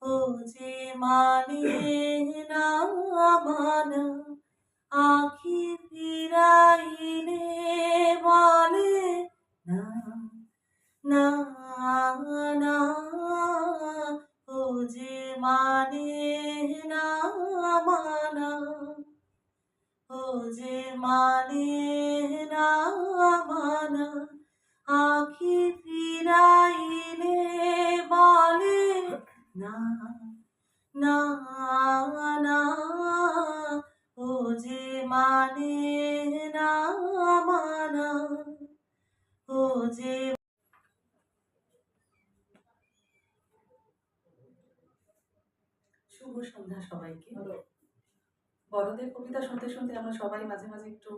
ও যে মানে না মানা, আখি ফিরাইলে বলে না না না, ও যে মানে না মানা, ও যে মানে না মানা, আখি ফিরাইলে বলে না না না, ও যে মানে না মানা, ও যে। শুভ সন্ধ্যা সবাইকে। বড়দের কবিতা শুনতে শুনতে আমরা সবাই মাঝে মাঝে একটু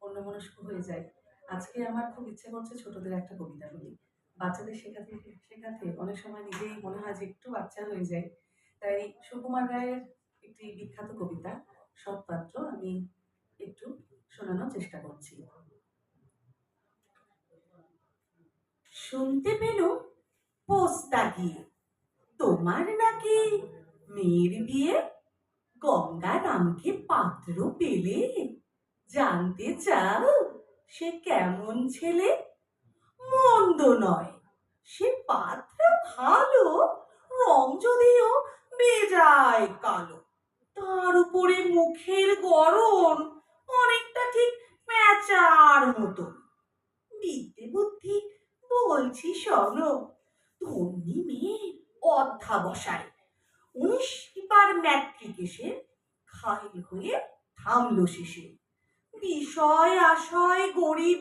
অন্যমনস্ক হয়ে যাই। আজকে আমার খুব ইচ্ছে করছে ছোটদের একটা কবিতা বলি। বাচ্চাদের শেখাতে শেখাতে অনেক সময় নিজেই মনে হয় যে একটু বাচ্চা হয়ে যায়। তাই সুকুমার রায়ের একটি বিখ্যাত কবিতা সৎপাত্র আমি একটু শোনানোর চেষ্টা করছি। শুনতে পেল পোস্তা গিয়ে তোমার নাকি মেয়ের বিয়ে, গঙ্গারামকে পাত্র পেলে, জানতে চাও সে কেমন ছেলে? মন্দ নয় সে পাত্র ভালো, রং যদিও বেজায় কালো, তার উপরে মুখের গড়ন অনেকটা ঠিক প্যাঁচার মতো। বিদ্যে বুদ্ধি বলছি শোনো, ধন্যী মেয়ে অধ্যাবসায় 19 ম্যাট্রিক এসে খাইল হয়ে থামলো শেষে। বিষয় আশয় গরিব